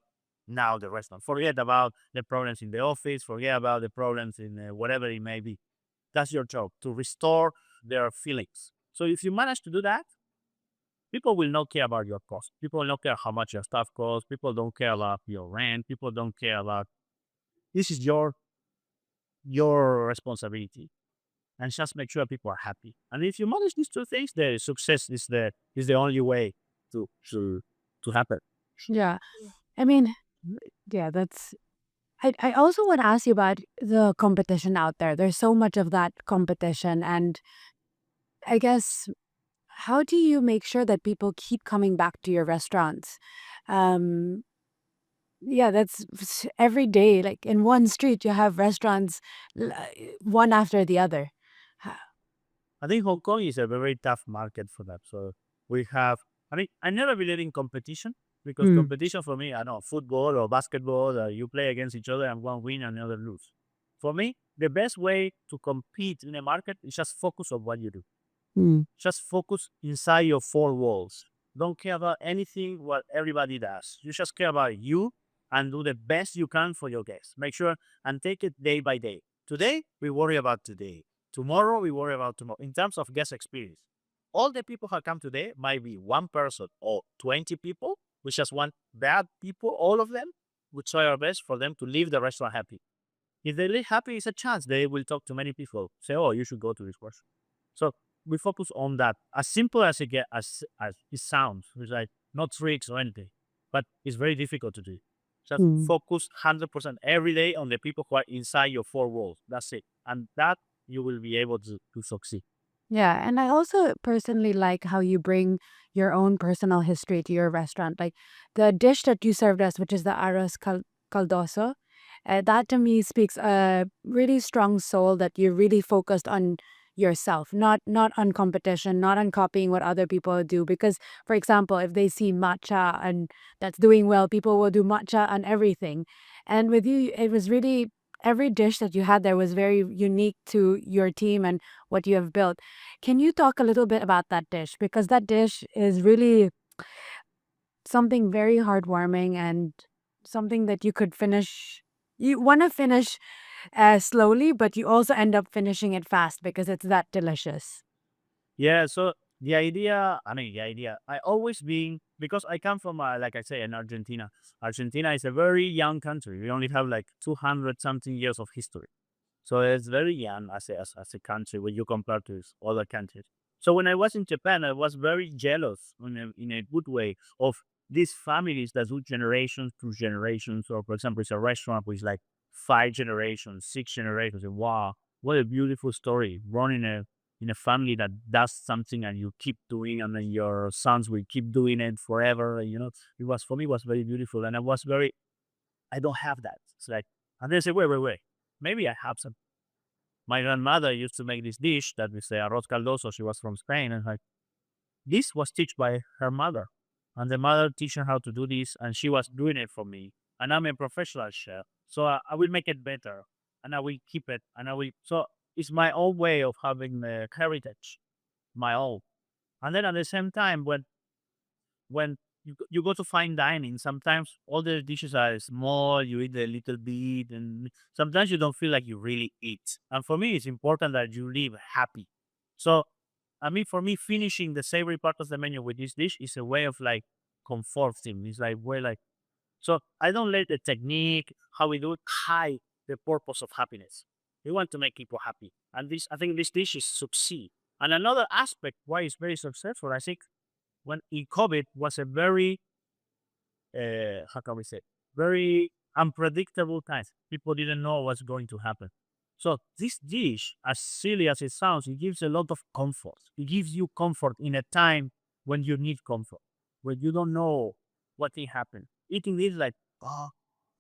now the restaurant. Forget about the problems in the office. Forget about the problems in whatever it may be. That's your job to restore their feelings. So if you manage to do that, people will not care about your cost. People will not care how much your stuff costs. People don't care about your rent. People don't care about this is your responsibility. And just make sure people are happy. And if you manage these two things, the success is the only way to happen. Yeah. I mean, yeah, that's I also want to ask you about the competition out there. There's so much of that competition. And I guess, how do you make sure that people keep coming back to your restaurants? Um, yeah, every day. Like in one street, you have restaurants, one after the other. Ha- I think Hong Kong is a very tough market for that. So we have, I mean, I never believe in competition because Mm, competition for me, I don't know, football or basketball, you play against each other and one win and the other lose. For me, the best way to compete in a market is just focus on what you do. mm, Just focus inside your four walls. Don't care about anything what everybody does. You just care about you and do the best you can for your guests. Make sure and take it day by day. Today, we worry about today. Tomorrow, we worry about tomorrow. In terms of guest experience, all the people who come today might be one person or 20 people. We just want bad people, all of them. We try our best for them to leave the restaurant happy. If they leave happy, it's a chance they will talk to many people. Say, oh, you should go to this restaurant. So we focus on that. As simple as it get as it sounds, it's like not tricks or anything, but it's very difficult to do. Just mm. focus 100% every day on the people who are inside your four walls. That's it, and that you will be able to succeed. Yeah, and I also personally like how you bring your own personal history to your restaurant. Like the dish that you served us, which is the Caldoso, that to me speaks a really strong soul that you're really focused on yourself, not on competition, not on copying what other people do. Because, for example, if they see matcha and that's doing well, people will do matcha on everything. And with you, it was really every dish that you had there was very unique to your team and what you have built. Can you talk a little bit about that dish? Because that dish is really something very heartwarming and something that you could finish. You want to finish slowly, but you also end up finishing it fast because it's that delicious. Yeah. So the idea, I always been because I come from, like I say, in Argentina. Argentina is a very young country. We only have like 200 something years of history. So it's very young as a country when you compare to other countries. So when I was in Japan, I was very jealous in a good way of these families that do generations to generations. Or for example, it's a restaurant with like 5 generations, 6 generations. And wow, what a beautiful story. Born in a family that does something and you keep doing, and then your sons will keep doing it forever. And, it was for me it was very beautiful, and I don't have that. It's like And they say, wait. Maybe I have some. My grandmother used to make this dish that we say Arroz Caldoso. She was from Spain. And like, this was taught by her mother. And the mother teach her how to do this. And she was doing it for me. And I'm a professional chef. So I will make it better. And I will keep it. And I will. So it's my own way of having the heritage, my own. And then at the same time, when you go to fine dining, sometimes all the dishes are small, you eat a little bit, and sometimes you don't feel like you really eat. And for me, it's important that you leave happy. So, I mean, for me, finishing the savory part of the menu with this dish is a way of like comforting. It's like way like so. I don't let the technique, how we do it, hide the purpose of happiness. We want to make people happy, and this I think this dish is succeed. And another aspect why it's very successful, I think when in COVID was a very how can we say very unpredictable time. People didn't know what's going to happen. So this dish, as silly as it sounds, it gives a lot of comfort. It gives you comfort in a time when you need comfort, when you don't know what will happen. Eating this like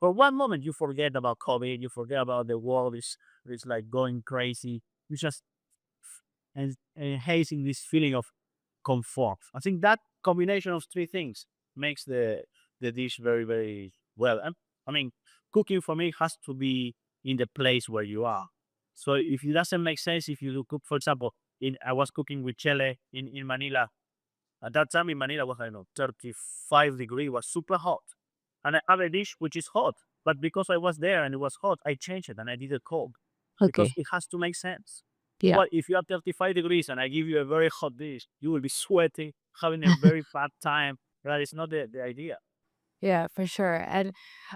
for one moment you forget about COVID, you forget about the world is like going crazy. You just enhancing this feeling of comfort. I think that combination of three things makes the dish very very well. And I mean, cooking for me has to be in the place where you are. So if it doesn't make sense, if you do cook, for example, in I was cooking with Chile in Manila. At that time in Manila was I don't know 35 degrees, was super hot, and I have a dish which is hot. But because I was there and it was hot, I changed it and I did it cold because Okay. it has to make sense. Yeah. Well, if you have 35 degrees and I give you a very hot dish, you will be sweating, having a very bad time. That is not the idea. Yeah, for sure. And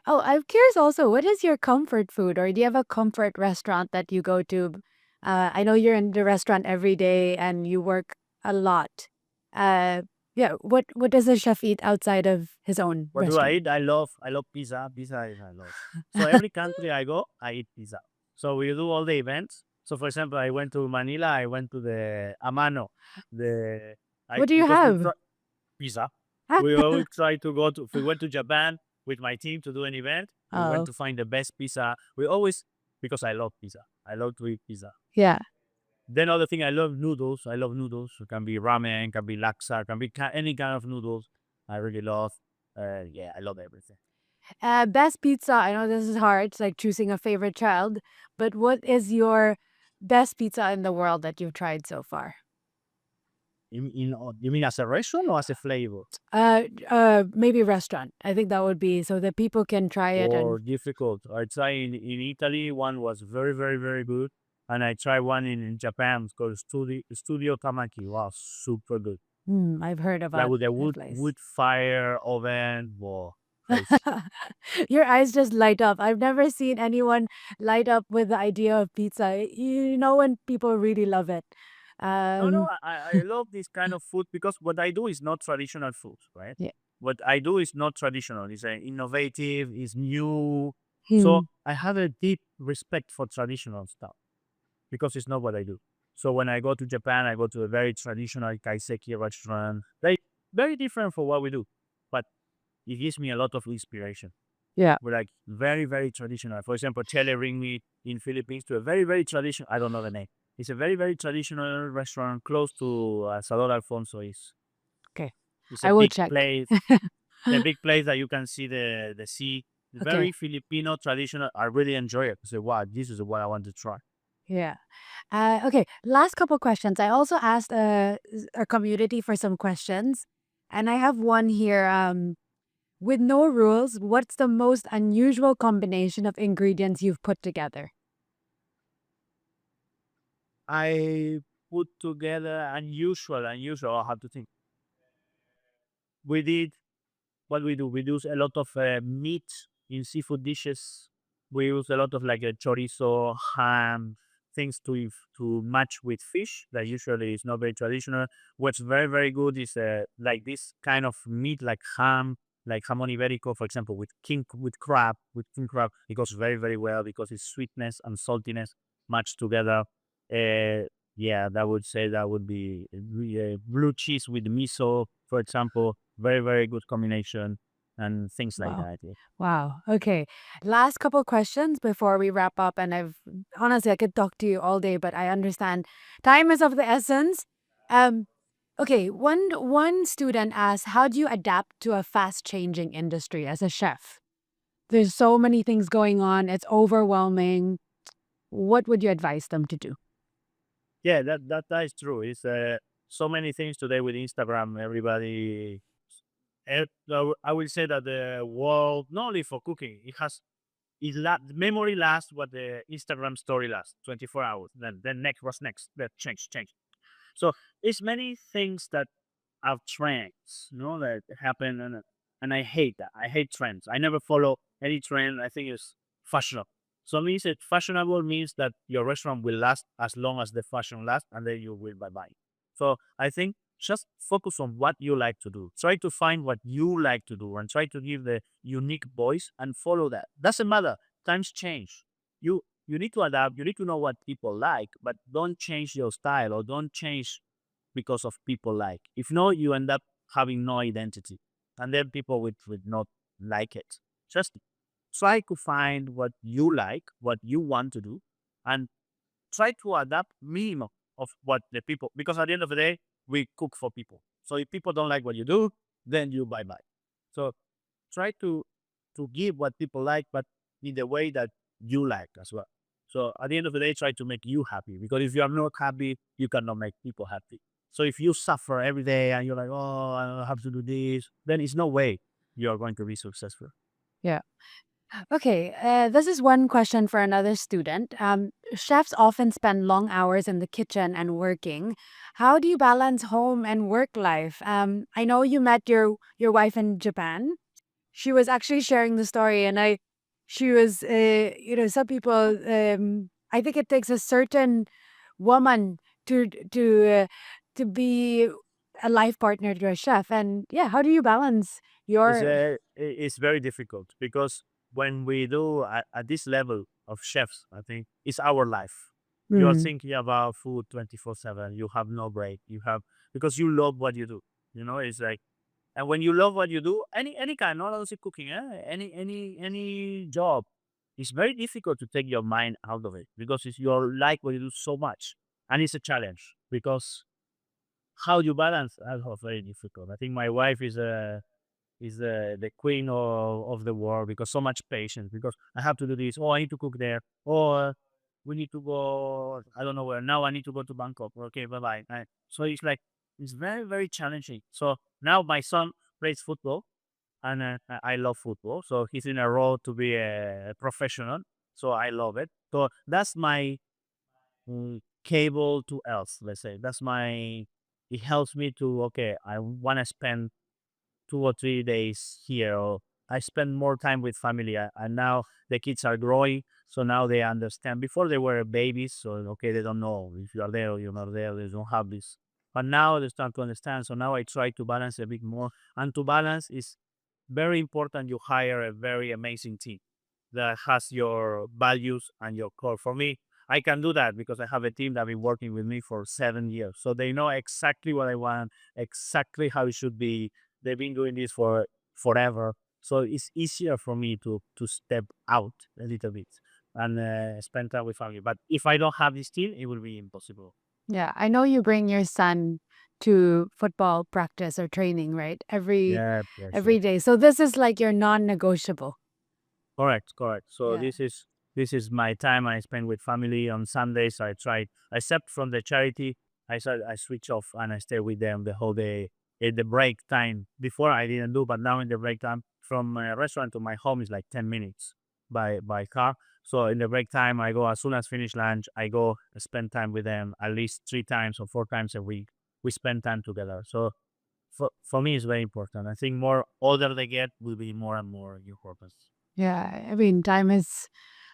oh, I'm curious also, what is your comfort food, or do you have a comfort restaurant that you go to? I know you're in the restaurant every day and you work a lot. Uh, yeah, what does a chef eat outside of his own What do I restaurant? eat? I love pizza. Pizza is I love. So every country I go, I eat pizza. So we do all the events. So for example, I went to Manila. I went to the Amano. The I What do you because we have? try pizza. We always try to go to. If we went to Japan with my team to do an event, we went Oh, to find the best pizza. We always because I love pizza. I love to eat pizza. yeah. Then other thing, I love noodles. I love noodles. It can be ramen, can be laksa, can be any kind of noodles. I really love. Yeah, I love everything. Best pizza. I know this is hard. It's like choosing a favorite child, but what is your best pizza in the world that you've tried so far? You mean as a restaurant or as a flavor? Maybe restaurant. I think that would be so that people can try it and Or difficult? I tried in Italy. One was very, very, very good. And I tried one in Japan. It's called Studio Tamaki. Wow, super good. I've heard Like about with a that wood place. wood fire oven. Wow, crazy. Your eyes just light up. I've never seen anyone light up with the idea of pizza. You know when people really love it. No, Um, I love this kind of food because what I do is not traditional food, right? yeah. What I do is not traditional. It's innovative, it's new. So Hmm. I have a deep respect for traditional stuff because it's not what I do. So when I go to Japan, I go to a very traditional kaiseki restaurant. Very different from what we do, but it gives me a lot of inspiration. Yeah. We're like very, very traditional. For example, Chele bring me in Philippines to a very, very traditional. I don't know the name. It's a very, very traditional restaurant close to Salvador Alfonso. Okay. It's a I will big check. place. The big place that you can see the sea. Okay. Very Filipino traditional. I really enjoy it. I say, wow, this is what I want to try. Yeah. Okay. Last couple questions. I also asked our community for some questions, and I have one here. With no rules, what's the most unusual combination of ingredients you've put together? I put together unusual. I have to think. We did what we do. We use a lot of meat in seafood dishes. We use a lot of like chorizo, ham, things to match with fish. That usually is not very traditional. What's very very good is like this kind of meat, like ham, like jamon iberico, for example, with king crab. It goes very very well because it's sweetness and saltiness matched together. Yeah, that would say that would be blue cheese with miso, for example. Very, very good combination. and things like Wow. that. Yeah. Wow. Okay. Last couple questions before we wrap up. And I've honestly, I could talk to you all day, but I understand time is of the essence. Um, okay. One student asked, how do you adapt to a fast changing industry as a chef? There's so many things going on. It's overwhelming. What would you advise them to do? Yeah, that is true. It's so many things today with Instagram. Everybody, I will say that the world not only for cooking, memory lasts what the Instagram story lasts 24 hours. Then next what's next? That change. So it's many things that are trends, that happen, and I hate that. I hate trends. I never follow any trend. I think it's fashionable. So means it fashionable means that your restaurant will last as long as the fashion lasts, and then you will bye bye. So I think just focus on what you like to do. Try to find what you like to do, and try to give the unique voice and follow that. Doesn't matter. Times change. You need to adapt. You need to know what people like, but don't change your style or don't change because of people like. If not, you end up having no identity, and then people would not like it. Just try to find what you like, what you want to do, and try to adapt minimum of what the people. Because at the end of the day, we cook for people. So if people don't like what you do, then you bye bye. So try to give what people like, but in the way that you like as well. So at the end of the day, try to make you happy, because if you are not happy, you cannot make people happy. So if you suffer every day and you're like, oh, I have to do this, then it's no way you are going to be successful. Yeah. Okay, this is one question for another student. Chefs often spend long hours in the kitchen and working. How do you balance home and work life? I know you met your wife in Japan. She was actually sharing the story, and she was, some people. I think it takes a certain woman to be a life partner to a chef. And yeah, how do you balance It's your? it's very difficult, because when we do at this level of chefs, I think it's our life. You are Mm, thinking about food 24/7. You have no break. You have, because you love what you do. It's like, and when you love what you do, any kind, not only cooking, any job, it's very difficult to take your mind out of it, because it's your like what you do so much, and it's a challenge, because how you balance that's very difficult. I think my wife is the queen of the world, because so much patience, because I have to do this. Oh, I need to cook there. Or we need to go. I don't know where. Now I need to go to Bangkok. Okay, bye bye. So it's like it's very very challenging. So now my son plays football, and I love football. So he's in a road to be a professional. So I love it. So that's my cable to else. Let's say that's my. It helps me to, okay. I want to spend 2 or 3 days here, or I spend more time with family. And now the kids are growing, so now they understand. Before they were babies, so okay, they don't know if you are there or you're not there. They don't have this, but now they start to understand. So now I try to balance a bit more, and to balance is very important. You hire a very amazing team that has your values and your core. For me, I can do that because I have a team that been working with me for 7 years. So they know exactly what I want, exactly how it should be. They've been doing this for forever. So it's easier for me to step out a little bit and spend time with family. But if I don't have this team, it will be impossible. Yeah, I know you bring your son to football practice or training, right? Yeah, yes, Every day. So this is like your non-negotiable. correct. So Yeah. this is my time I spend with family on Sundays. I try, except from the charity, I switch off and I stay with them the whole day. In the break time, before I didn't do, but now in the break time, from my restaurant to my home is like 10 minutes by car. So in the break time, I go as soon as finish lunch. I go spend time with them at least 3 times or 4 times a week. We spend time together. So for me, it's very important. I think more older they get, will be more and more important. Yeah. I mean, time is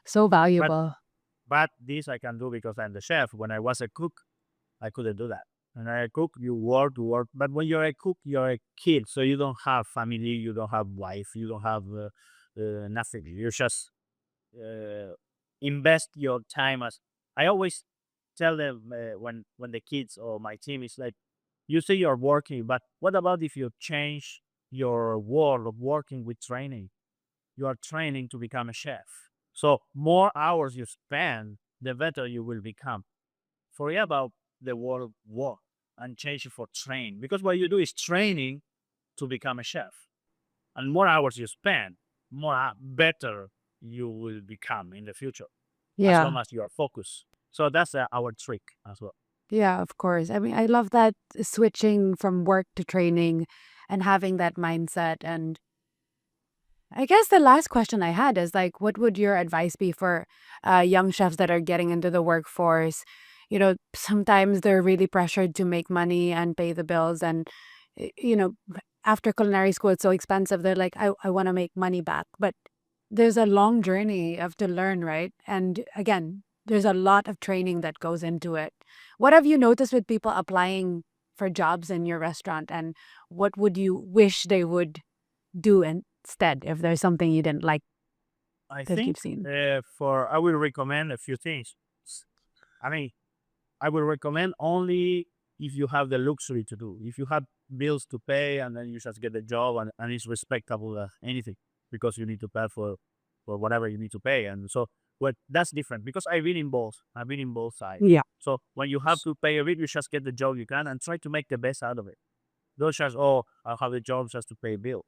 so But valuable. But this I can do because I'm the chef. When I was a cook, I couldn't do that. When I cook, you work to work. But when you're a cook, you're a kid, so you don't have family, you don't have wife, you don't have nothing. You just uh, invest your time. As I always tell them, when the kids or my team is like, you say you're working, but what about if you change your world of working with training. You are training to become a chef. So more hours you spend, the better you will become. Forget about the word work and change it for train. Because what you do is training to become a chef. And more hours you spend, more better you will become in the future, as Yeah. long as you are focused. So that's our trick as well. Yeah, of course. I mean, I love that switching from work to training and having that mindset. And I guess the last question I had is like, what would your advice be for young chefs that are getting into the workforce? You know, sometimes they're really pressured to make money and pay the bills. And, you know, after culinary school, it's so expensive. They're like, I want to make money back. But there's a long journey of to learn, right? And again, there's a lot of training that goes into it. What have you noticed with people applying for jobs in your restaurant? And what would you wish they would do instead if there's something you didn't like I that think you've seen? I will recommend a few things. I mean, I will recommend only if you have the luxury to do. If you have bills to pay and then you just get a job and it's respectable anything because you need to pay for whatever you need to pay. And so but that's different because I've been in both. I've been in both sides. Yeah. So when you have to pay a bit, you just get the job you can and try to make the best out of it. Don't just, oh, I'll have the job just to pay bills.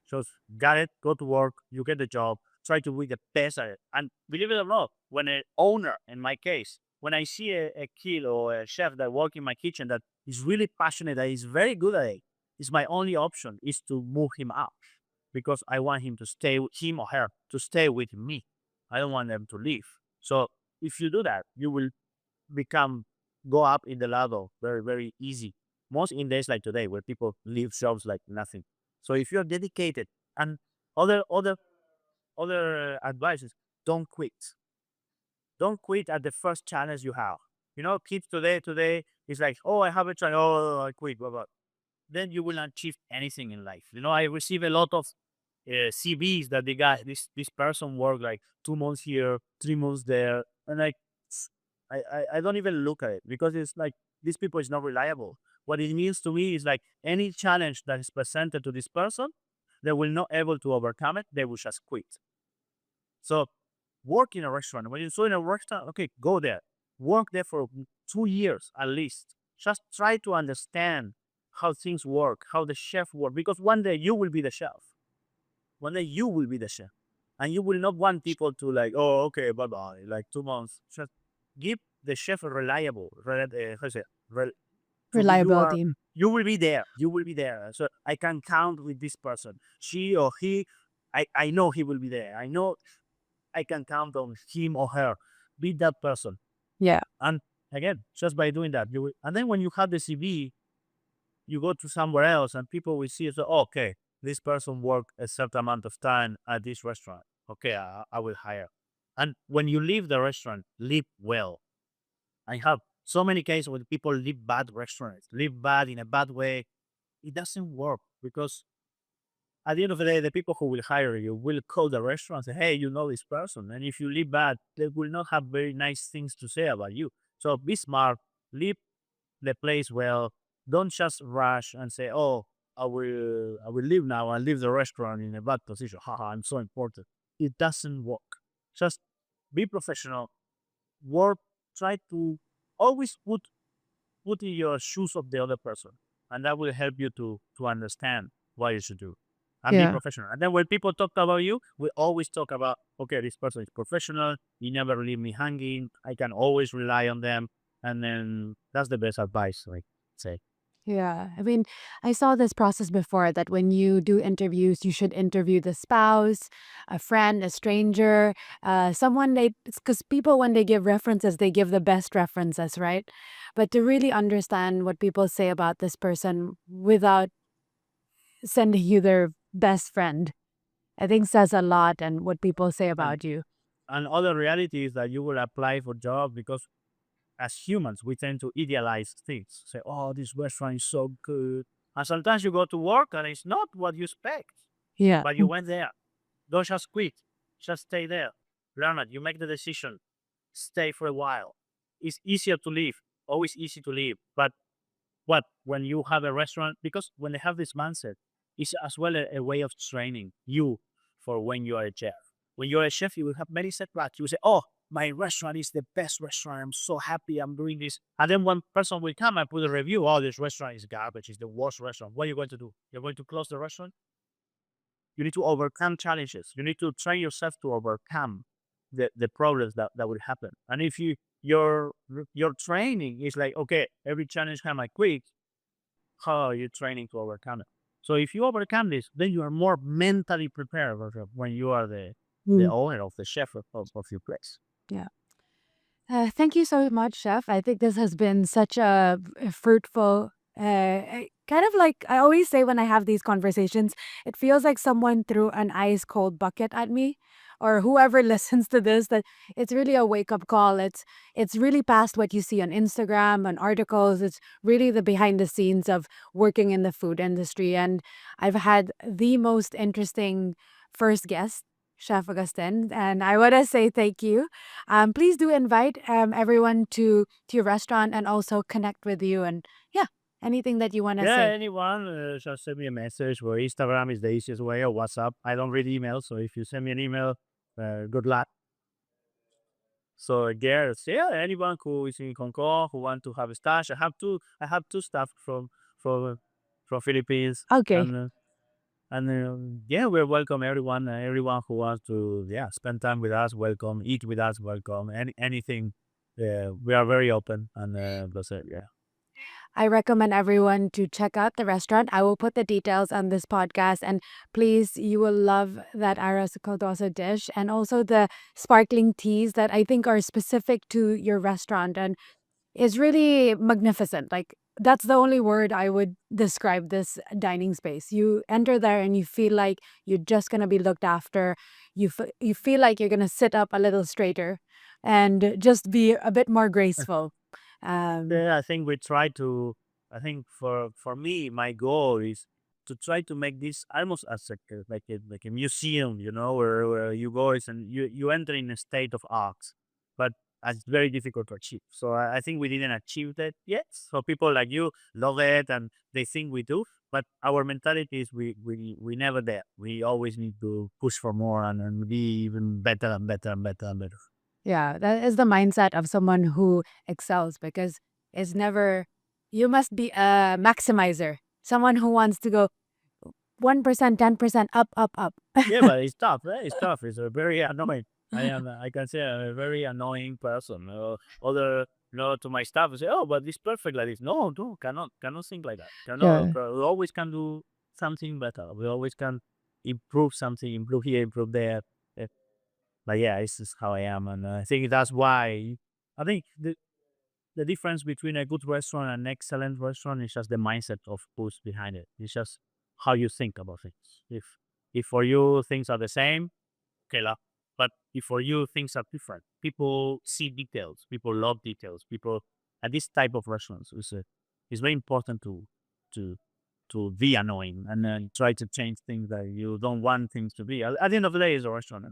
Just got it, go to work, you get the job, try to be the best at it. And believe it or not, when an owner, in my case, when I see a kid or a chef that work in my kitchen that is really passionate, that is very good at it, it's my only option is to move him out because I want him to stay, him or her, to stay with me. I don't want them to leave. So if you do that, you will become go up in the ladder very very easy. Most in days like today where people leave jobs like nothing. So if you're dedicated and other advices, don't quit. Don't quit at the first challenge you have. You know, kids today is like, oh, I have a challenge, oh, I quit, blah, blah. Then you will not achieve anything in life. You know, I receive a lot of CVs that the guy, this person worked like 2 months here, 3 months there, and like I don't even look at it because it's like these people is not reliable. What it means to me is like any challenge that is presented to this person, they will not able to overcome it. They will just quit. So work in a restaurant. When you're in a restaurant, okay, go there. Work there for 2 years at least. Just try to understand how things work, how the chef work, because one day you will be the chef. One day you will be the chef. And you will not want people to like, oh, okay, bye bye, like 2 months. Just give the chef a reliable, how to say, to be Reliability. you will be there. You will be there. So I can count with this person. She or he, I know he will be there. I know I can count on him or her. Be that person. Yeah. And again, just by doing that, you will, and then when you have the CV, you go to somewhere else and people will see, so, oh, okay, this person worked a certain amount of time at this restaurant. Okay, I will hire. And when you leave the restaurant, leave well. I have so many cases where people leave bad restaurants, live bad in a bad way. It doesn't work because at the end of the day, the people who will hire you will call the restaurant and say, hey, you know this person. And if you leave bad, they will not have very nice things to say about you. So be smart, leave the place well. Don't just rush and say, oh, I will leave now and leave the restaurant in a bad position. Haha, I'm so important. It doesn't work. Just be professional, work, try to always put in your shoes of the other person, and that will help you to understand what you should do and be Yeah. professional. And then when people talk about you, we always talk about, okay, this person is professional. You never leave me hanging. I can always rely on them, and then that's the best advice. Like say, Yeah. I mean, I saw this process before that when you do interviews, you should interview the spouse, a friend, a stranger, someone they, because people, when they give references, they give the best references, right? But to really understand what people say about this person without sending you their best friend, I think says a lot and what people say and about you. and other reality is that you will apply for job because as humans we tend to idealize things. Say, oh, this restaurant is so good, and sometimes you go to work and it's not what you expect, Yeah. but you went there. Don't just quit. Just stay there. Learn it. You make the decision. Stay for a while. It's easier to leave. Always easy to leave. But what when you have a restaurant? Because when they have this mindset, it's as well a way of training you for when you are a chef. When you're a chef, you will have many setbacks. You will say, "Oh, my restaurant is the best restaurant. I'm so happy I'm doing this." And then one person will come and put a review. "Oh, this restaurant is garbage. It's the worst restaurant." What are you going to do? You're going to close the restaurant? You need to overcome challenges. You need to train yourself to overcome the problems that will happen. And if your training is like, okay, every challenge come like quick, how are you training to overcome it? So if you overcome this, then you are more mentally prepared when you are the Mm. owner of the chef of your place. Yeah. Thank you so much, Chef. I think this has been such a fruitful, kind of like I always say when I have these conversations, it feels like someone threw an ice cold bucket at me, or whoever listens to this. That it's really a wake up call. It's really past what you see on Instagram and articles. It's really the behind the scenes of working in the food industry, and I've had the most interesting first guest. Chef Augustin, and I want to say thank you. Please do invite everyone to your restaurant and also connect with you. And yeah, anything that you want to Yeah, say. anyone, just send me a message. Where Instagram is the easiest way, or WhatsApp. I don't read emails, so if you send me an email, good luck. So yes, yeah, anyone who is in Hong Kong who want to have a stash, I have two staff from from Philippines, Okay. and yeah, we welcome everyone, everyone who wants to spend time with us, welcome, eat with us, welcome, anything. We are very open, and that's it. Yeah, I recommend everyone to check out the restaurant. I will put the details on this podcast. And please, you will love that Arroz Caldoso dish and also the sparkling teas that I think are specific to your restaurant. And is really magnificent. Like that's the only word I would describe this dining space. You enter there and you feel like you're just gonna be looked after. You feel like you're gonna sit up a little straighter and just be a bit more graceful. Um, yeah. I think we try to. I think for me, my goal is to try to make this almost as like a museum, where you go and you enter in a state of art, but it's very difficult to achieve. So I think we didn't achieve that yet. So people like you love it and they think we do, but our mentality is we never there. We always need to push for more and be even better and better and better and better. yeah, that is the mindset of someone who excels because it's never, you must be a maximizer, someone who wants to go 1%, 10% up, up, up. Yeah, but it's tough. It's tough. It's a very annoying. I can say I'm a very annoying person. Other, to my staff, say, "Oh, but it's perfect like this." No, no, cannot think like that. Yeah. We always can do something better. We always can improve something, improve here, improve there. Eh, But yeah, this is how I am, and I think that's why I think the difference between a good restaurant and an excellent restaurant is just the mindset of who's behind it. It's just how you think about things. If for you things are the same, okay, but if for you things are different, people see details. People love details. People at this type of restaurants it's very important to to be annoying and then try to change things that you don't want things to be. At the end of the day, it's a restaurant.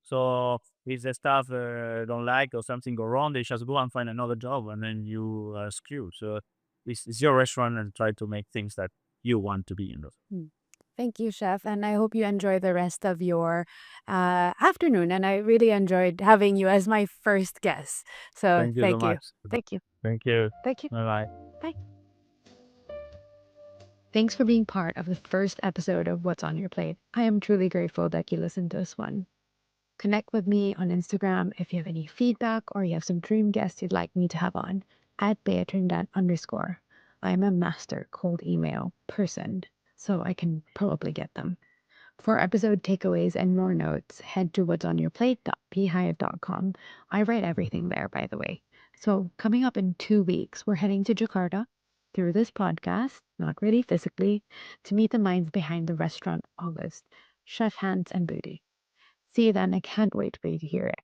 So if the staff don't like or something go wrong, they just go and find another job, and then you are screwed. So it's your restaurant, and try to make things that you want to be in. Mm. Thank you, Chef. And I hope you enjoy the rest of your afternoon. And I really enjoyed having you as my first guest. So Thank you so thank you. much. Thank you. Thank you. Thank you. Bye bye. Bye. Thanks for being part of the first episode of What's on Your Plate. I am truly grateful that you listened to this one. Connect with me on Instagram if you have any feedback or you have some dream guests you'd like me to have on at @beatrindat_. I'm a master cold email person, so I can probably get them. For episode takeaways and more notes, head to whatsonyourplate.beehive.com. I write everything there, by the way. So, coming up in 2 weeks, we're heading to Jakarta through this podcast, not really physically, to meet the minds behind the restaurant August, Chef Hands and Booty. See you then. I can't wait for you to hear it.